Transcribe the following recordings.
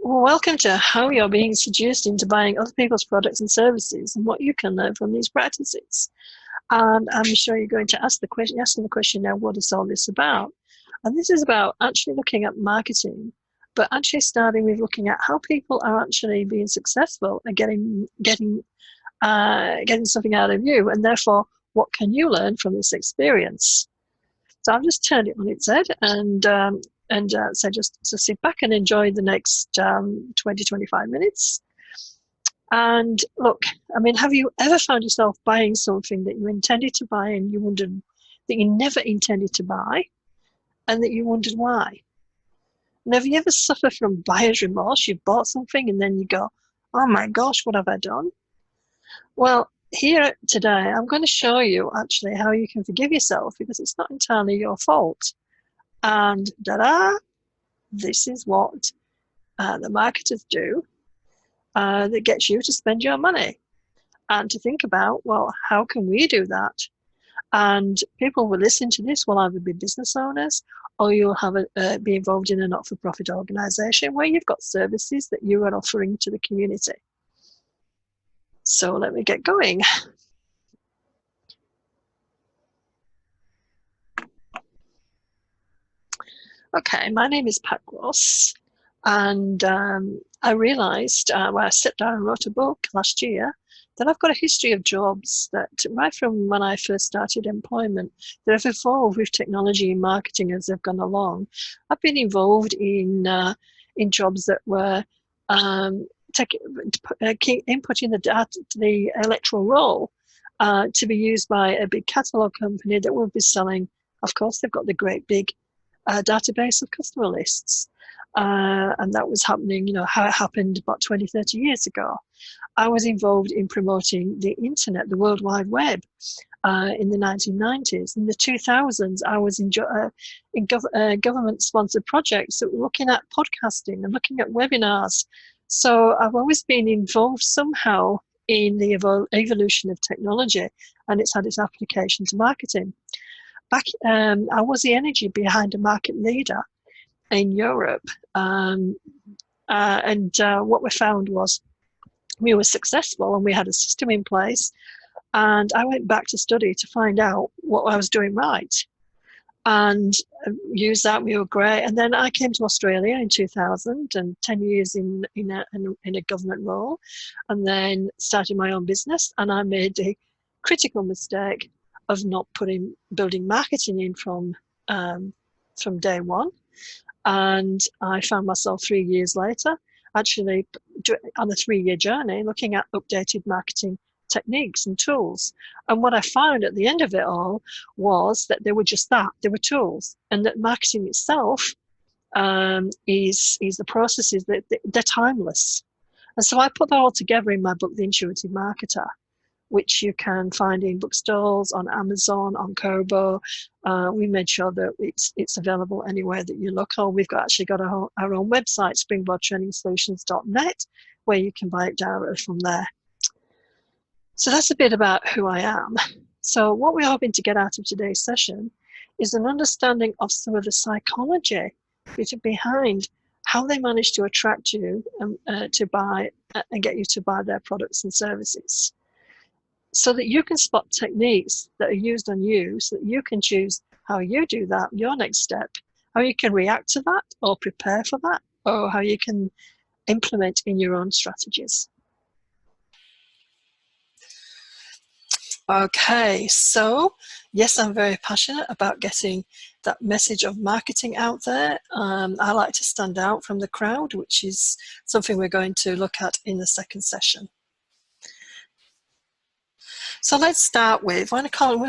Well, welcome to how you're being seduced into buying other people's products and services and what you can learn from these practices. And I'm sure you're going to ask asking the question now, what is all this about? And this is about actually looking at marketing, but actually starting with looking at how people are actually being successful and getting something out of you, and therefore, what can you learn from this experience? So I've just turned it on its head so just sit back and enjoy the next 20, 25 minutes. And look, I mean, have you ever found yourself buying something that you intended to buy and you wondered that you never intended to buy and that you wondered why? And have you ever suffered from buyer's remorse? You've bought something and then you go, oh my gosh, what have I done? Well, here today, I'm going to show you actually how you can forgive yourself because it's not entirely your fault. And this is what the marketers do that gets you to spend your money and to think about, well, how can we do that? And people will listen to this will either be business owners or you'll have be involved in a not-for-profit organisation where you've got services that you are offering to the community. So let me get going. Okay, my name is Pat Gross, and I realised when I sat down and wrote a book last year that I've got a history of jobs that, right from when I first started employment, that have evolved with technology and marketing as they've gone along. I've been involved in jobs that were inputting the data, the electoral roll to be used by a big catalogue company that will be selling. Of course, they've got the great big database of customer lists. And that was happening, how it happened about 20, 30 years ago. I was involved in promoting the internet, the World Wide Web, in the 1990s. In the 2000s, I was in government-sponsored projects that were looking at podcasting and looking at webinars. So I've always been involved somehow in the evolution of technology, and it's had its application to marketing. I was the energy behind a market leader in Europe, and what we found was we were successful and we had a system in place, and I went back to study to find out what I was doing right and use that. We were great. And then I came to Australia in 2000 and 10 years in a government role, and then started my own business. And I made the critical mistake of not building marketing in from day one. And I found myself 3 years later, actually on a 3-year journey, looking at updated marketing techniques and tools. And what I found at the end of it all was that they were just that, they were tools, and that marketing itself is the processes that they're timeless. And so I put that all together in my book, The Intuitive Marketer, which you can find in bookstores, on Amazon, on Kobo. We made sure that it's available anywhere that you look. Or we've actually got our own website, springboardtrainingsolutions.net, where you can buy it directly from there. So that's a bit about who I am. So what we're hoping to get out of today's session is an understanding of some of the psychology behind how they manage to attract you to buy and get you to buy their products and services, so that you can spot techniques that are used on you, so that you can choose how you do that, your next step, how you can react to that or prepare for that, or how you can implement in your own strategies. Okay, so yes, I'm very passionate about getting that message of marketing out there. I like to stand out from the crowd, which is something we're going to look at in the second session. So let's start with, we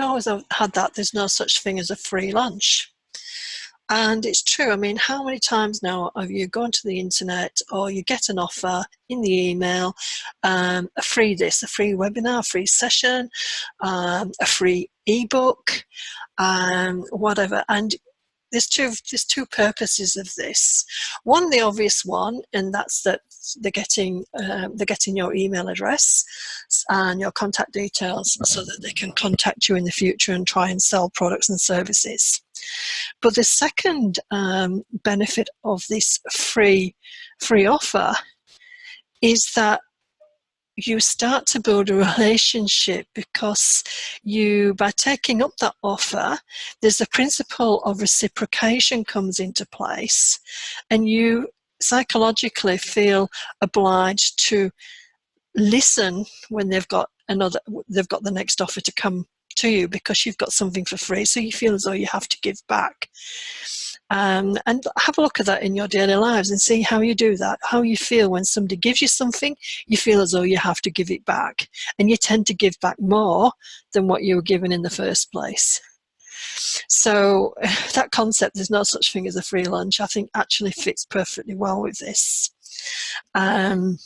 always have had that there's no such thing as a free lunch. And it's true. I mean, how many times now have you gone to the internet or you get an offer in the email, a free this, a free webinar, a free session, a free ebook, whatever. And there's two purposes of this. One, the obvious one, and that's that they're getting your email address and your contact details so that they can contact you in the future and try and sell products and services. But the second benefit of this free offer is that you start to build a relationship, because by taking up that offer, there's a principle of reciprocation comes into place, and you psychologically feel obliged to listen when they've got the next offer to come to you, because you've got something for free, so you feel as though you have to give back. And have a look at that in your daily lives and see how you do that, how you feel when somebody gives you something. You feel as though you have to give it back, and you tend to give back more than what you were given in the first place. So that concept, there's no such thing as a free lunch, I think actually fits perfectly well with this. The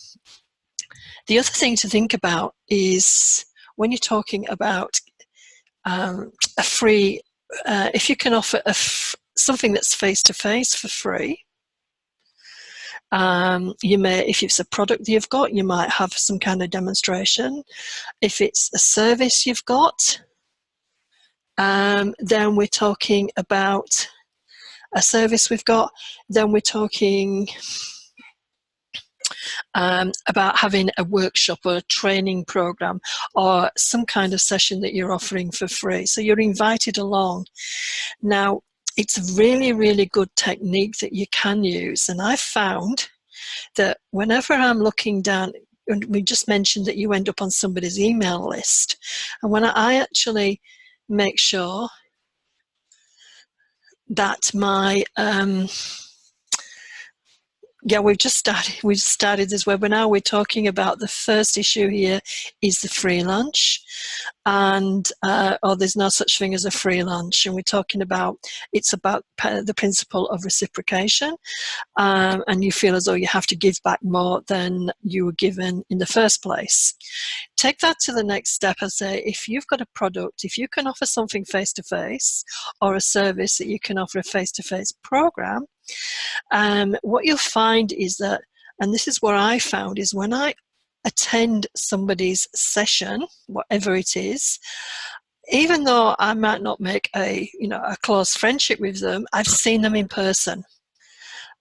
other thing to think about is when you're talking about a free, if you can offer something that's face-to-face for free, you may, if it's a product that you've got, you might have some kind of demonstration. If it's a service you've got, then we're talking about a service we've got, then we're talking about having a workshop or a training program or some kind of session that you're offering for free. So you're invited along. Now, it's a really, really good technique that you can use. And I've found that whenever I'm looking down, and we just mentioned that you end up on somebody's email list, and when I actually make sure that my we've just started this webinar. We're talking about the first issue here is the free lunch, and there's no such thing as a free lunch, and we're talking about, it's about the principle of reciprocation, and you feel as though you have to give back more than you were given in the first place. Take that to the next step and say, if you've got a product, if you can offer something face-to-face, or a service that you can offer a face-to-face program, what you'll find is that, and this is what I found, is when I attend somebody's session, whatever it is, even though I might not make a close friendship with them, I've seen them in person.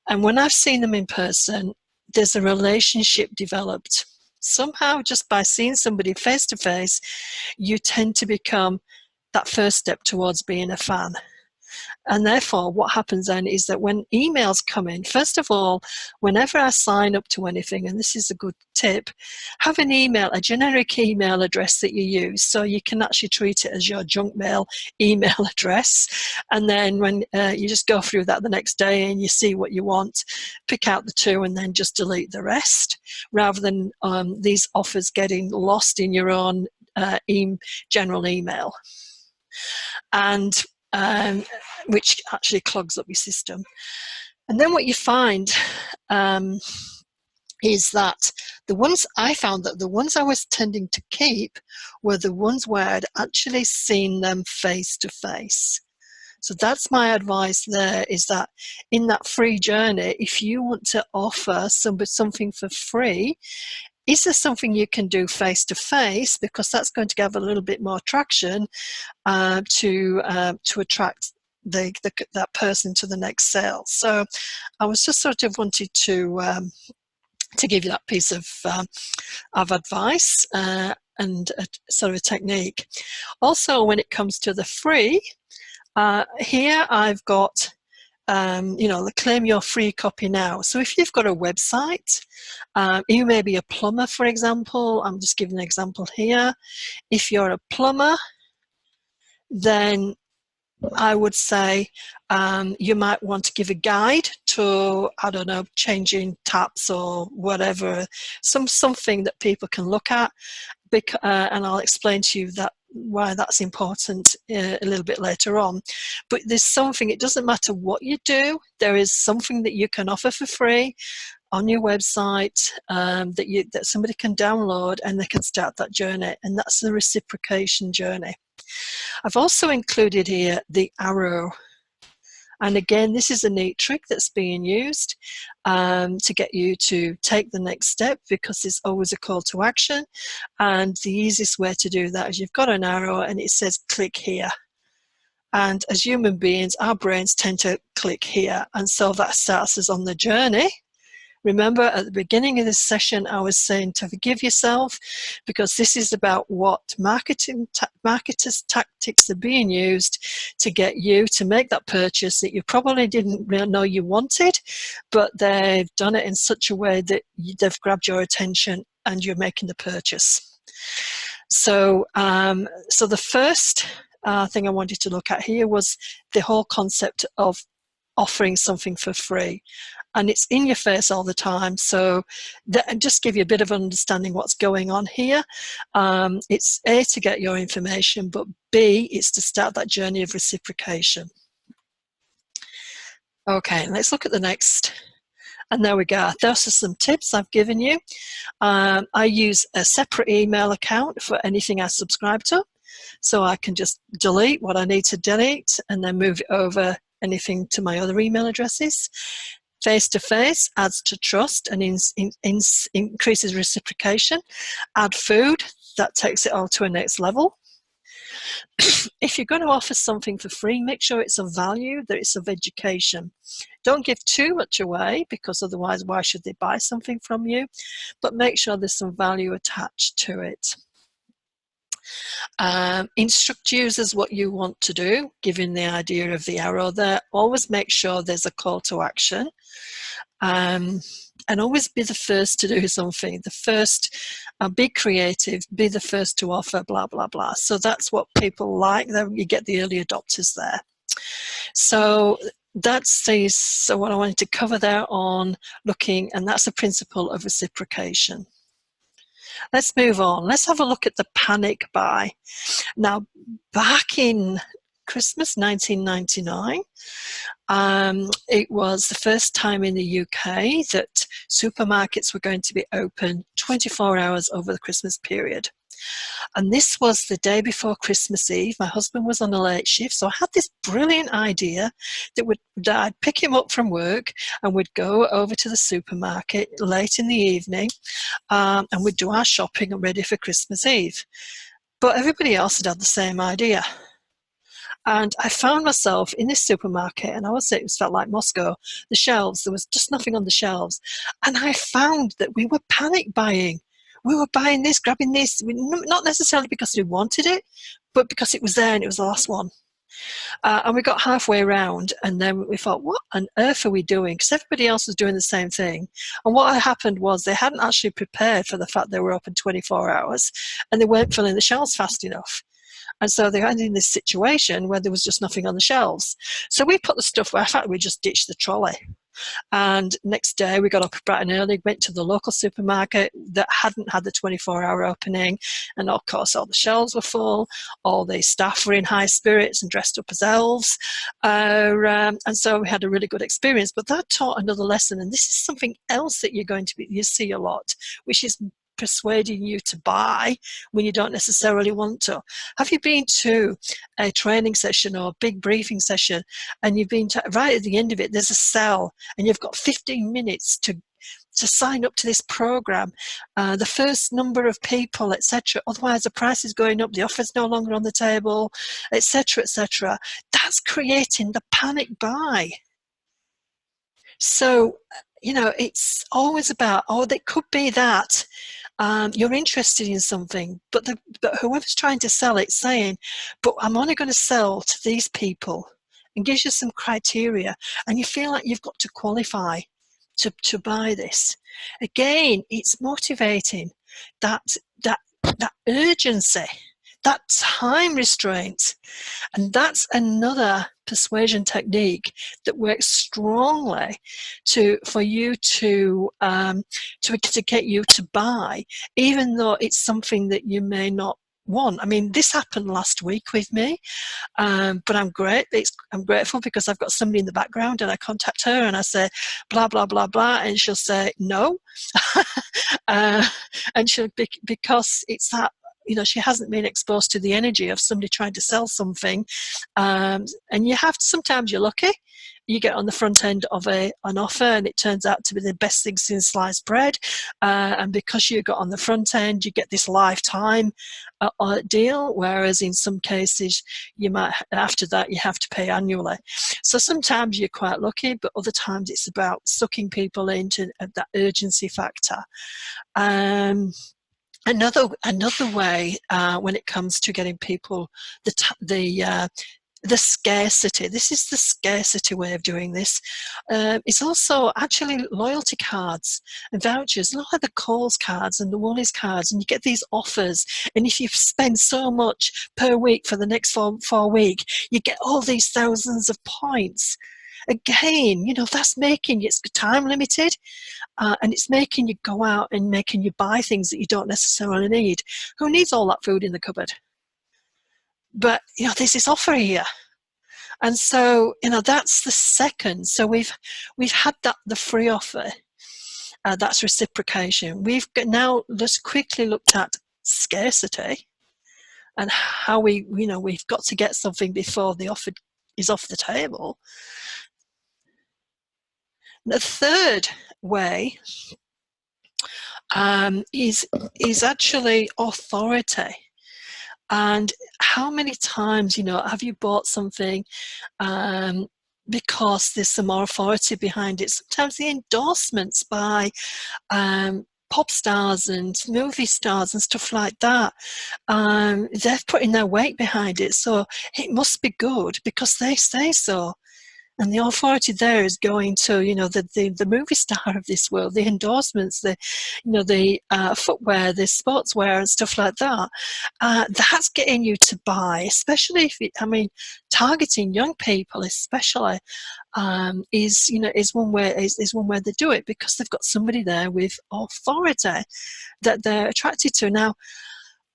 And when I've seen them in person, there's a relationship developed. Somehow, just by seeing somebody face to face, you tend to become that first step towards being a fan. And therefore, what happens then is that when emails come in, first of all, whenever I sign up to anything, and this is a good tip, have an email, a generic email address that you use, so you can actually treat it as your junk mail email address. And then when you just go through that the next day and you see what you want, pick out the two and then just delete the rest, rather than these offers getting lost in your own general email. And which actually clogs up your system. And then what you find is that I found that the ones I was tending to keep were the ones where I'd actually seen them face to face. So that's my advice there, is that in that free journey, if you want to offer something for free, is there something you can do face to face, because that's going to give a little bit more traction to attract that person to the next sale. So I was just sort of wanted to give you that piece of advice and sort of a technique. Also, when it comes to the free, here I've got claim your free copy now. So if you've got a website, you may be a plumber, for example. I'm just giving an example here. If you're a plumber, then I would say you might want to give a guide to, I don't know, changing taps or whatever, something that people can look at, and I'll explain to you why that's important a little bit later on. But there's something, it doesn't matter what you do, there is something that you can offer for free on your website that somebody can download, and they can start that journey, and that's the reciprocation journey. I've also included here the arrow. And again, this is a neat trick that's being used to get you to take the next step, because there's always a call to action. And the easiest way to do that is you've got an arrow and it says click here. And as human beings, our brains tend to click here. And so that starts us on the journey. Remember, at the beginning of this session, I was saying to forgive yourself, because this is about what marketers' tactics are being used to get you to make that purchase that you probably didn't really know you wanted, but they've done it in such a way that they've grabbed your attention and you're making the purchase. So, so the first thing I wanted to look at here was the whole concept of offering something for free. And it's in your face all the time. So just give you a bit of understanding what's going on here. It's A, to get your information, but B, it's to start that journey of reciprocation. Okay, let's look at the next. And there we go. Those are some tips I've given you. I use a separate email account for anything I subscribe to. So I can just delete what I need to delete and then move it over anything to my other email addresses. Face-to-face adds to trust and increases reciprocation. Add food, that takes it all to a next level. If you're going to offer something for free, make sure it's of value, that it's of education. Don't give too much away, because otherwise why should they buy something from you? But make sure there's some value attached to it. Instruct users what you want to do, giving the idea of the arrow there. Always make sure there's a call to action. And always be the first to do something. The first, be creative, be the first to offer, blah, blah, blah. So that's what people like. You get the early adopters there. So that's so what I wanted to cover there on looking, and that's the principle of reciprocation. Let's move on. Let's have a look at the panic buy. Now, back in Christmas 1999, it was the first time in the UK that supermarkets were going to be open 24 hours over the Christmas period. And this was the day before Christmas Eve. My husband was on a late shift, so I had this brilliant idea that I'd pick him up from work and we'd go over to the supermarket late in the evening, and we'd do our shopping and ready for Christmas Eve. But everybody else had had the same idea. And I found myself in this supermarket, and I would say it felt like Moscow. The shelves, there was just nothing on the shelves. And I found that we were panic buying. We were buying this, grabbing this, not necessarily because we wanted it, but because it was there and it was the last one. And we got halfway around, and then we thought, what on earth are we doing? Because everybody else was doing the same thing. And what had happened was they hadn't actually prepared for the fact they were open 24 hours, and they weren't filling the shelves fast enough. And so they ended in this situation where there was just nothing on the shelves. So we put the stuff, in fact, we just ditched the trolley. And next day we got up bright and early, went to the local supermarket that hadn't had the 24-hour opening, and of course all the shelves were full, all the staff were in high spirits and dressed up as elves, and so we had a really good experience. But that taught another lesson, and this is something else that you see a lot, which is persuading you to buy when you don't necessarily want to. Have you been to a training session or a big briefing session, and you've been right at the end of it, there's a sell, and you've got 15 minutes to sign up to this program, the first number of people, etc. Otherwise the price is going up, the offer's no longer on the table, etc., etc. That's creating the panic buy. So, you know, it's always about, it could be that you're interested in something, but whoever's trying to sell it saying, but I'm only going to sell to these people, and gives you some criteria, and you feel like you've got to qualify to buy this. Again, it's motivating that urgency, that time restraint. And that's another persuasion technique that works strongly for you to get you to buy, even though it's something that you may not want. I mean, this happened last week with me, but I'm grateful because I've got somebody in the background, and I contact her and I say blah blah blah blah, and she'll say no, and she'll because it's that, you know, she hasn't been exposed to the energy of somebody trying to sell something, and sometimes you're lucky you get on the front end of an offer and it turns out to be the best thing since sliced bread, and because you got on the front end, you get this lifetime deal, whereas in some cases you might, after that, you have to pay annually. So sometimes you're quite lucky, but other times it's about sucking people into that urgency factor. Another way, when it comes to getting people the scarcity. This is the scarcity way of doing this. It's also actually loyalty cards and vouchers, like the Coles cards and the Woolies cards, and you get these offers. And if you spend so much per week for the next four week, you get all these thousands of points. Again, that's making it's time limited, and it's making you go out and making you buy things that you don't necessarily need. Who needs all that food in the cupboard? But there's this offer here, and so that's the second. So we've had the free offer. That's reciprocation. We've now just quickly looked at scarcity and how we've got to get something before the offer is off the table. The third way is actually authority. And how many times, have you bought something because there's some more authority behind it? Sometimes the endorsements by pop stars and movie stars and stuff like that, they're putting their weight behind it. So it must be good because they say so. And the authority there is going to, the movie star of this world, the endorsements, the footwear, the sportswear and stuff like that. That's getting you to buy, especially if targeting young people, especially, is one way they do it because they've got somebody there with authority that they're attracted to. Now,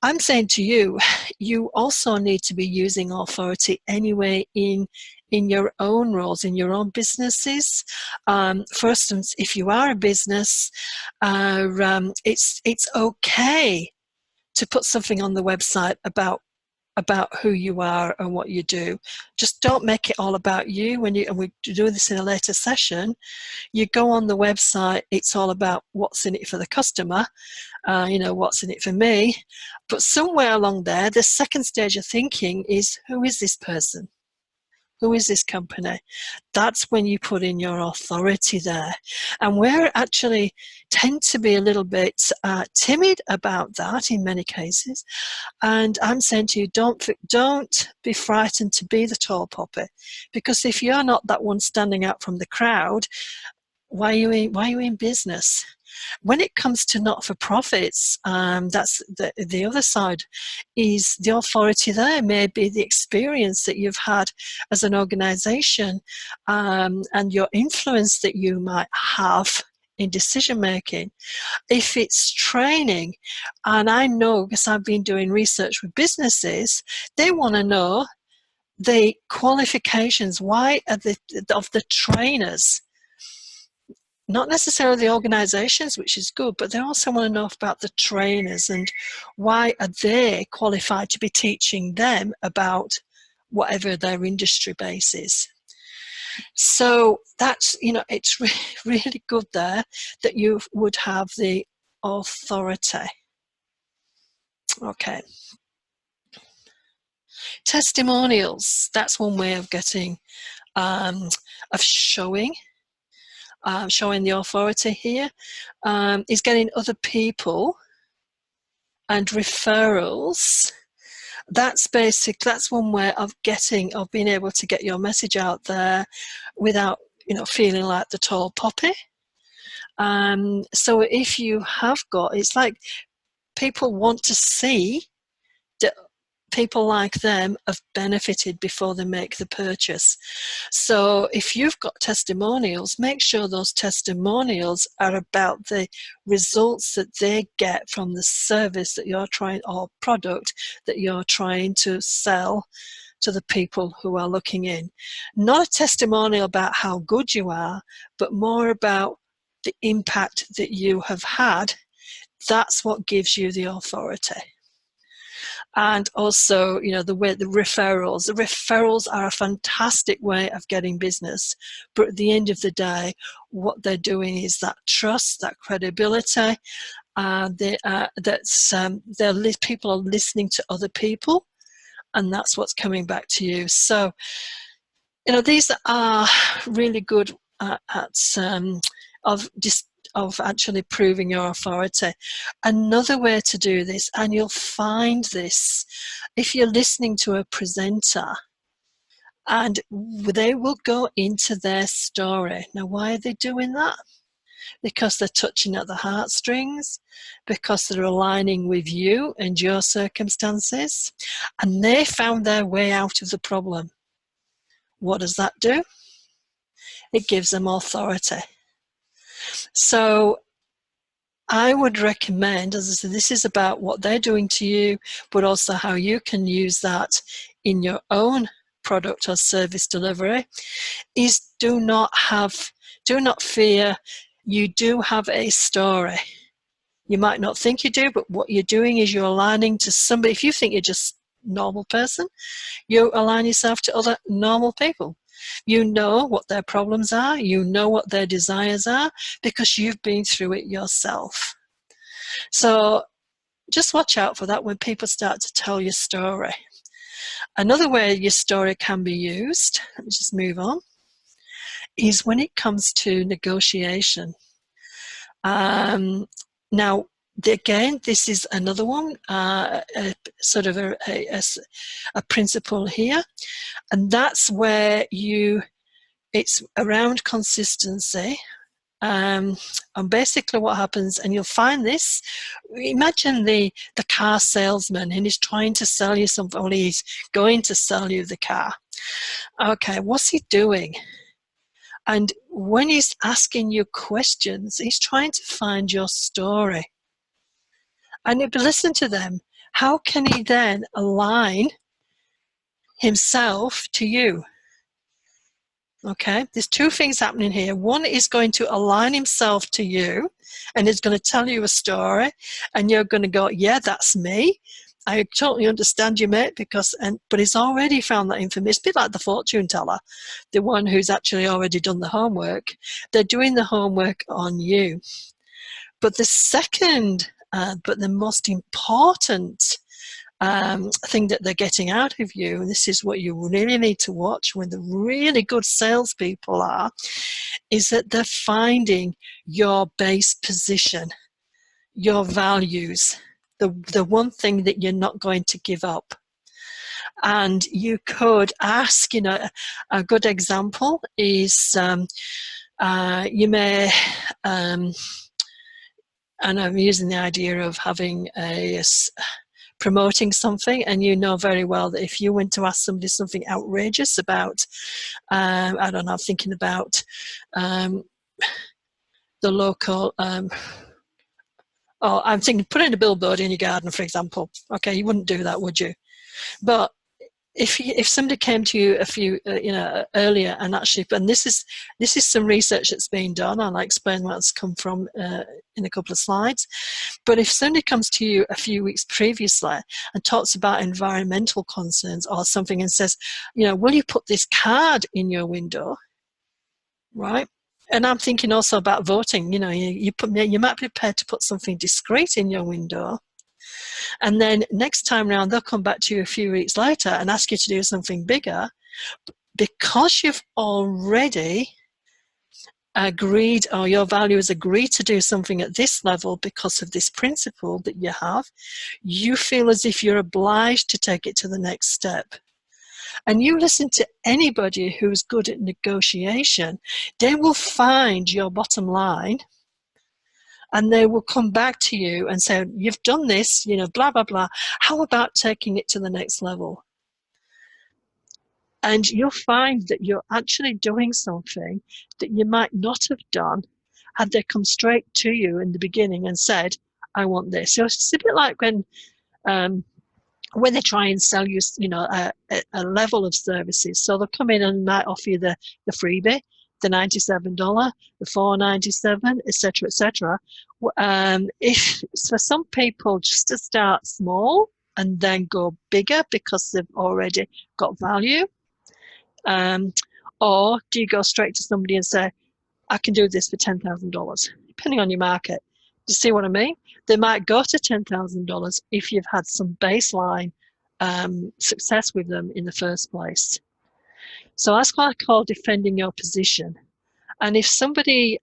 I'm saying to you, you also need to be using authority anyway in your own roles, in your own businesses. For instance, if you are a business, it's okay to put something on the website about who you are and what you do. Just don't make it all about you. And we do this in a later session, you go on the website, it's all about what's in it for the customer, what's in it for me. But somewhere along there, the second stage of thinking is, who is this person? Who is this company? That's when you put in your authority there. And we actually tend to be a little bit timid about that in many cases. And I'm saying to you, don't be frightened to be the tall poppy, because if you're not that one standing out from the crowd, why are you in business? When it comes to not-for-profits, that's the other side, is the authority there may be the experience that you've had as an organization, and your influence that you might have in decision making. If it's training, and I know because I've been doing research with businesses, they want to know the qualifications, why are of the trainers, not necessarily the organizations, which is good, but they also want to know about the trainers and why are they qualified to be teaching them about whatever their industry base is. So that's, it's really good there that you would have the authority. Okay. Testimonials, that's one way of getting, of showing the authority here, is getting other people and referrals. That's one way of being able to get your message out there without feeling like the tall poppy. So if you have got, it's like people want to see that people like them have benefited before they make the purchase. So if you've got testimonials, make sure those testimonials are about the results that they get from the service that you're trying, or product that you're trying to sell to the people who are looking in. Not a testimonial about how good you are, but more about the impact that you have had. That's what gives you the authority. And also, you know, the referrals are a fantastic way of getting business. But at the end of the day, what they're doing is that trust, that credibility, people are listening to other people, and that's what's coming back to you. So, you know, these are really good of actually proving your authority. Another way to do this, and you'll find this if you're listening to a presenter, and they will go into their story. Now, why are they doing that? Because they're touching at the heartstrings, because they're aligning with you and your circumstances, and they found their way out of the problem. What does that do? It gives them authority. So I would recommend, as I said, this is about what they're doing to you, but also how you can use that in your own product or service delivery, is do not fear. You do have a story. You might not think you do, but what you're doing is you're aligning to somebody. If you think you're just a normal person, you align yourself to other normal people. You know what their problems are. You know what their desires are because you've been through it yourself. So just watch out for that when people start to tell your story. Another way your story can be used, let me just move on, is when it comes to negotiation. Now, again, this is another one, sort of a principle here, and that's where it's around consistency. And basically what happens, and you'll find this, imagine the car salesman, and he's trying to sell you something, or he's going to sell you the car. Okay, what's he doing? And when he's asking you questions, he's trying to find your story. And if you listen to them, how can he then align himself to you? Okay, there's two things happening here. One is going to align himself to you, and he's going to tell you a story, and you're going to go, yeah, that's me. I totally understand you, mate, but he's already found that information. It's a bit like the fortune teller, the one who's actually already done the homework. They're doing the homework on you. But the second, but the most important thing that they're getting out of you, and this is what you really need to watch when the really good salespeople are, is that they're finding your base position, your values, the one thing that you're not going to give up. And you could ask, you know, a good example is you may, and I'm using the idea of having promoting something, and you know very well that if you went to ask somebody something outrageous about, I don't know, thinking about the local, I'm thinking putting a billboard in your garden, for example. Okay, you wouldn't do that, would you? But if somebody came to you a few, earlier, and actually, and this is some research that's been done, and I'll explain where it's come from in a couple of slides. But if somebody comes to you a few weeks previously and talks about environmental concerns or something and says, you know, will you put this card in your window, right? And I'm thinking also about voting. You know, you might be prepared to put something discreet in your window, and then next time around they'll come back to you a few weeks later and ask you to do something bigger, because you've already agreed, or your values agreed to do something at this level because of this principle that you have. You feel as if you're obliged to take it to the next step. And you listen to anybody who's good at negotiation, they will find your bottom line, and they will come back to you and say, you've done this, you know, blah, blah, blah. How about taking it to the next level? And you'll find that you're actually doing something that you might not have done had they come straight to you in the beginning and said, I want this. So it's a bit like when they try and sell you, you know, a level of services. So they'll come in and might offer you the freebie, the $97, the $4.97, etc., etc. If for some people, just to start small, and then go bigger because they've already got value? Or do you go straight to somebody and say, I can do this for $10,000, depending on your market? Do you see what I mean? They might go to $10,000 if you've had some baseline success with them in the first place. So that's what I call defending your position. And if somebody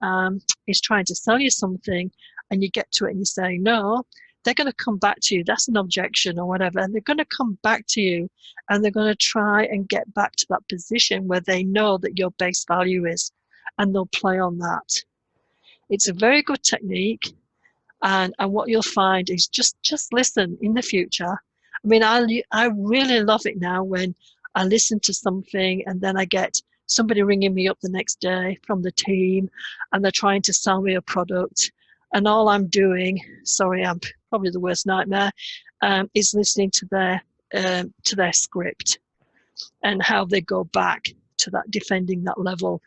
is trying to sell you something and you get to it and you say no, they're going to come back to you. That's an objection or whatever. And they're going to come back to you and they're going to try and get back to that position where they know that your base value is, and they'll play on that. It's a very good technique. And what you'll find is just listen in the future. I mean, I really love it now when I listen to something and then I get somebody ringing me up the next day from the team and they're trying to sell me a product. And all I'm doing, sorry, I'm probably the worst nightmare, is listening to their script and how they go back to that, defending that level.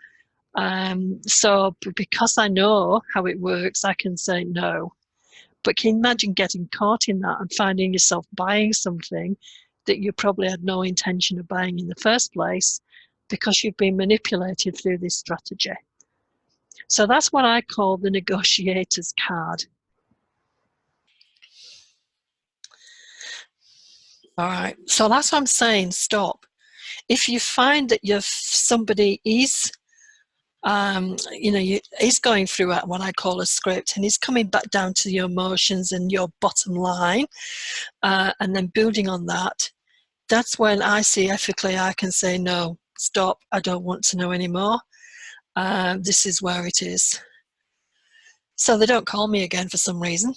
So because I know how it works, I can say no. But can you imagine getting caught in that and finding yourself buying something that you probably had no intention of buying in the first place because you've been manipulated through this strategy? So that's what I call the negotiator's card. All right. So that's what I'm saying. Stop. If you find that somebody is he's going through what I call a script, and he's coming back down to your emotions and your bottom line, and then building on that. That's when I see ethically I can say, no, stop, I don't want to know anymore. This is where it is. So they don't call me again for some reason.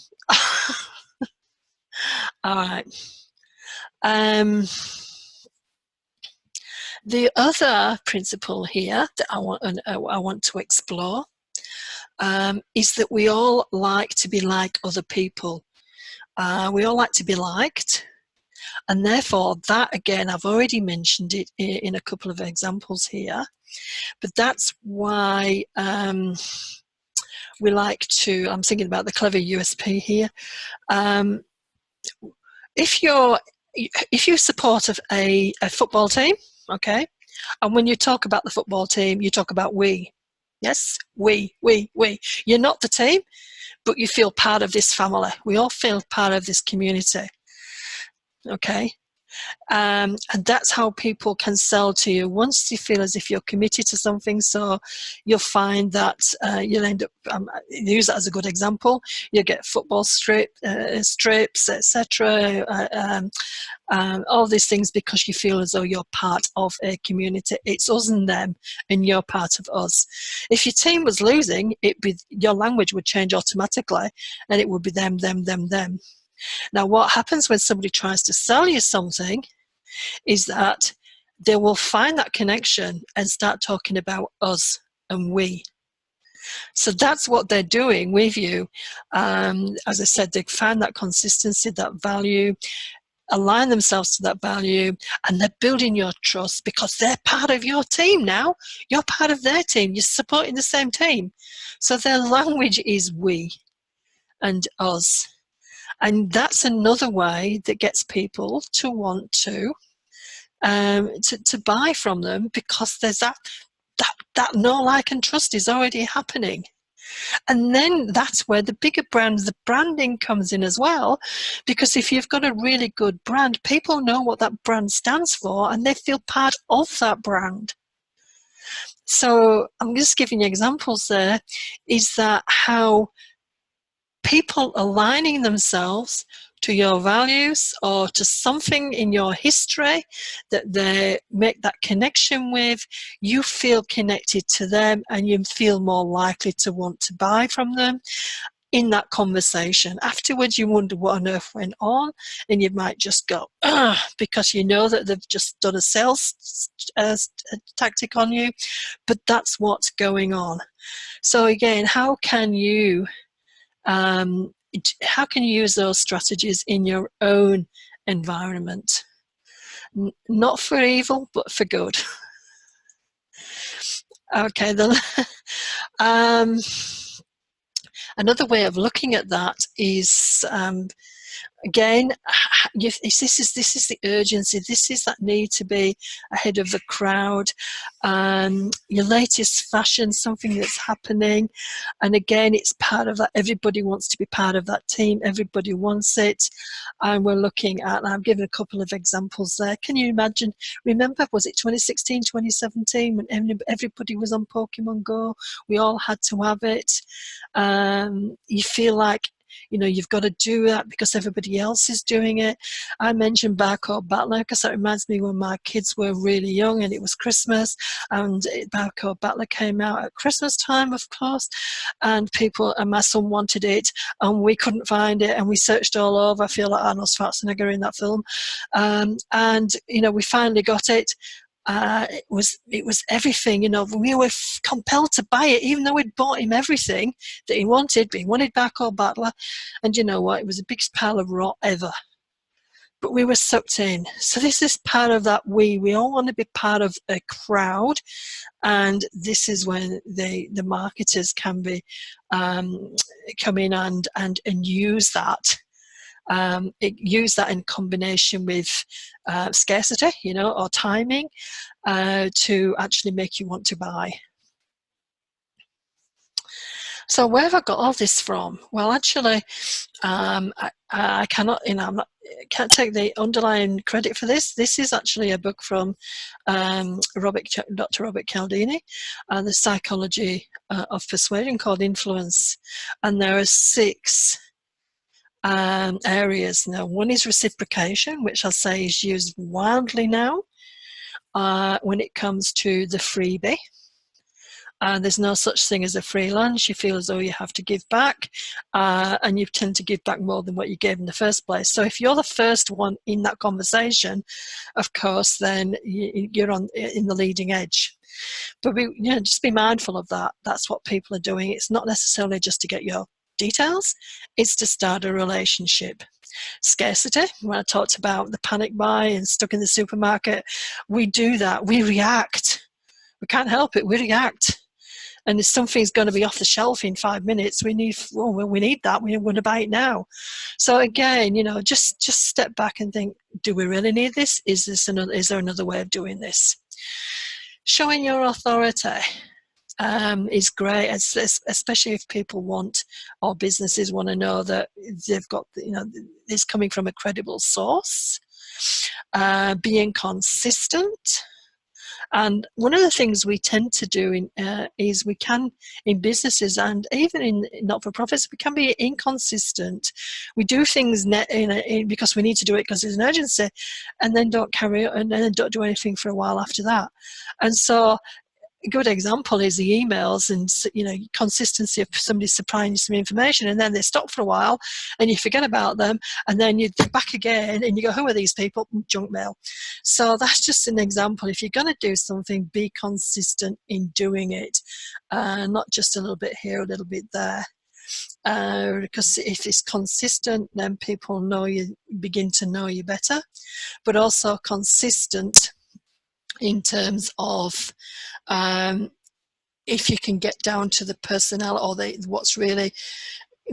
All right. The other principle here that I want to explore is that we all like to be like other people. We all like to be liked. And therefore, that again, I've already mentioned it in a couple of examples here. But that's why we like to, I'm thinking about the clever USP here. If you support a football team, okay, and when you talk about the football team, you talk about we. Yes, we. You're not the team, but you feel part of this family. We all feel part of this community. Okay. And that's how people can sell to you once you feel as if you're committed to something. So you'll find that you'll end up, use that as a good example, you get football strips, etc., all these things because you feel as though you're part of a community. It's us and them, and you're part of us. If your team was losing, your language would change automatically, and it would be them. Now, what happens when somebody tries to sell you something is that they will find that connection and start talking about us and we. So that's what they're doing with you. As I said, they find that consistency, that value, align themselves to that value, and they're building your trust because they're part of your team now. You're part of their team. You're supporting the same team. So their language is we and us. And that's another way that gets people to want to buy from them because there's that know, like, and trust is already happening. And then that's where the bigger brands, the branding comes in as well, because if you've got a really good brand, people know what that brand stands for and they feel part of that brand. So I'm just giving you examples there, is that how people aligning themselves to your values or to something in your history that they make that connection with, you feel connected to them and you feel more likely to want to buy from them in that conversation. Afterwards, you wonder what on earth went on, and you might just go, because you know that they've just done a sales tactic on you, but that's what's going on. So again, how can you use those strategies in your own environment? Not for evil, but for good. Okay, then. Another way of looking at that is Again, this is the urgency. This is that need to be ahead of the crowd. Your latest fashion, something that's happening, and again, it's part of that. Everybody wants to be part of that team. Everybody wants it, and we're looking at. And I've given a couple of examples there. Can you imagine? Remember, was it 2016, 2017 when everybody was on Pokemon Go? We all had to have it. You feel like you've got to do that because everybody else is doing it. I mentioned Barcode Battler because that reminds me when my kids were really young and it was Christmas, and Barcode Battler came out at Christmas time, of course, and my son wanted it, and we couldn't find it, and we searched all over. I feel like Arnold Schwarzenegger in that film, and we finally got it. It was everything, we were compelled to buy it, even though we'd bought him everything that he wanted, but he wanted Barcode Battler, and you know what, it was the biggest pile of rot ever. But we were sucked in. So this is part of that we all want to be part of a crowd, and this is when the marketers can be come in and use that. Use that in combination with scarcity, or timing, to actually make you want to buy. So where have I got all this from? Well, actually, I cannot, can't take the underlying credit for this. This is actually a book from Dr. Robert Cialdini, The Psychology of Persuasion, called Influence. And there are 6 areas. Now, one is reciprocation, which I'll say is used wildly now when it comes to the freebie. There's no such thing as a free lunch. You feel as though you have to give back, and you tend to give back more than what you gave in the first place. So if you're the first one in that conversation, of course, then you're in the leading edge. But just be mindful of that. That's what people are doing. It's not necessarily just to get your details, it's to start a relationship. Scarcity, when I talked about the panic buy and stuck in the supermarket, we do that. We react. We can't help it. We react. And if something's going to be off the shelf in 5 minutes, we need that. We want to buy it now. So again, just step back and think: do we really need this? Is there another way of doing this? Showing your authority is great, especially if people want, or businesses want to know that they've got, this coming from a credible source. Being consistent. And one of the things we tend to do is we can, in businesses and even in not-for-profits, we can be inconsistent. We do things because we need to do it because there's an urgency, and then don't carry it, and then don't do anything for a while after that. And so a good example is the emails and consistency of somebody supplying you some information, and then they stop for a while and you forget about them, and then you're back again and you go, who are these people? Junk mail. So that's just an example. If you're going to do something, be consistent in doing it, not just a little bit here, a little bit there. Because if it's consistent, then people begin to know you better, but also consistent in terms of if you can get down to the personnel or what's really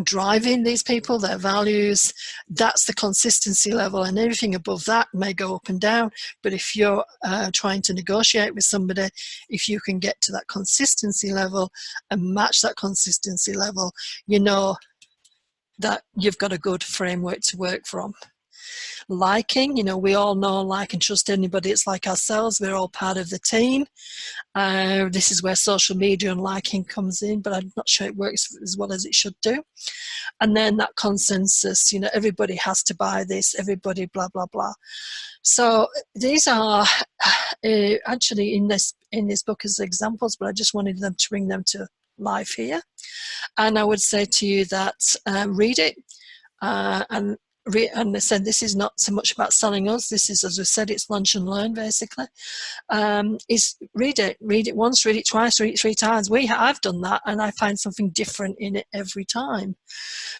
driving these people, their values, that's the consistency level, and everything above that may go up and down. But if you're trying to negotiate with somebody, if you can get to that consistency level and match that consistency level, that you've got a good framework to work from. Liking, we all know, like and trust anybody, it's like ourselves, we're all part of the team. This is where social media and liking comes in, but I'm not sure it works as well as it should do. And then that consensus, everybody has to buy this, everybody blah blah blah. So these are actually in this book as examples, but I just wanted them to bring them to life here. And I would say to you that read it, and I said this is not so much about selling us. This is, as we said, it's lunch and learn basically. Is read it once, read it twice, read it 3 times. I've done that, and I find something different in it every time.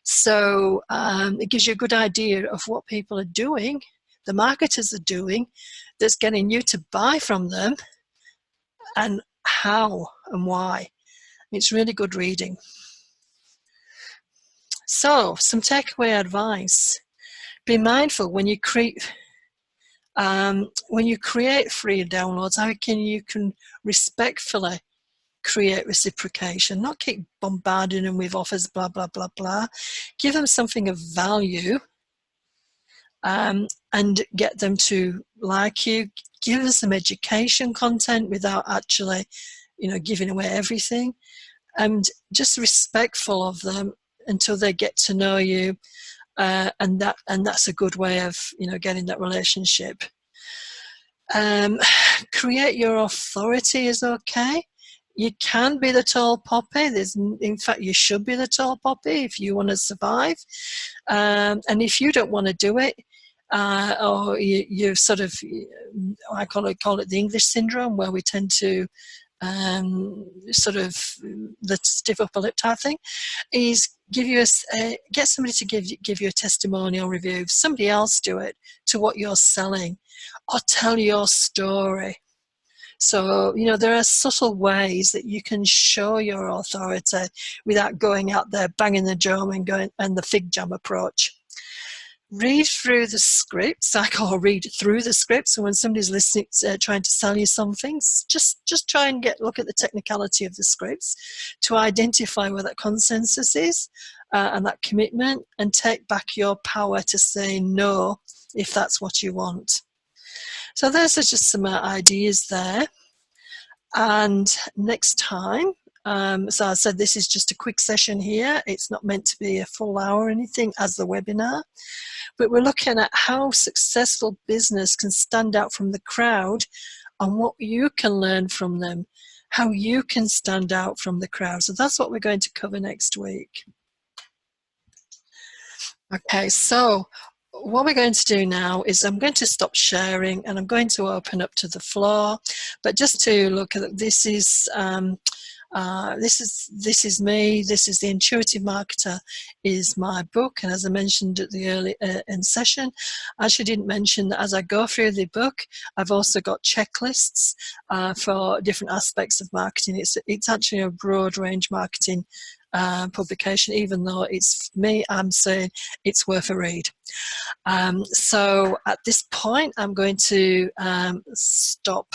So it gives you a good idea of what people are doing, the marketers are doing, that's getting you to buy from them, and how and why. It's really good reading. So some takeaway advice. Be mindful when you create free downloads, how you can respectfully create reciprocation, not keep bombarding them with offers, blah, blah, blah, blah. Give them something of value, and get them to like you. Give us some education content without actually, giving away everything. And just respectful of them until they get to know you. And that's a good way of, getting that relationship. Create your authority is okay. You can be the tall poppy. In fact, you should be the tall poppy if you want to survive. And if you don't want to do it, or you sort of, I call it the English syndrome, where we tend to sort of the stiff upper lip type thing, is get somebody to give you a testimonial review. Somebody else do it to what you're selling, or tell your story. So, there are subtle ways that you can show your authority without going out there banging the drum and the fig jam approach. Read through the scripts. I call read through the scripts. So when somebody's listening, trying to sell you something, just try and look at the technicality of the scripts to identify where that consensus is and that commitment, and take back your power to say no if that's what you want. So those are just some ideas there. And next time, so I said this is just a quick session here. It's not meant to be a full hour or anything as the webinar. But we're looking at how successful business can stand out from the crowd and what you can learn from them, how you can stand out from the crowd. So that's what we're going to cover next week. Okay, so what we're going to do now is I'm going to stop sharing and I'm going to open up to the floor. But just to look at this is me. This is The Intuitive Marketer is my book, and as I mentioned at the early in session, I actually didn't mention that as I go through the book, I've also got checklists for different aspects of marketing. It's actually a broad range marketing publication, even though it's me, I'm saying it's worth a read. So at this point, I'm going to stop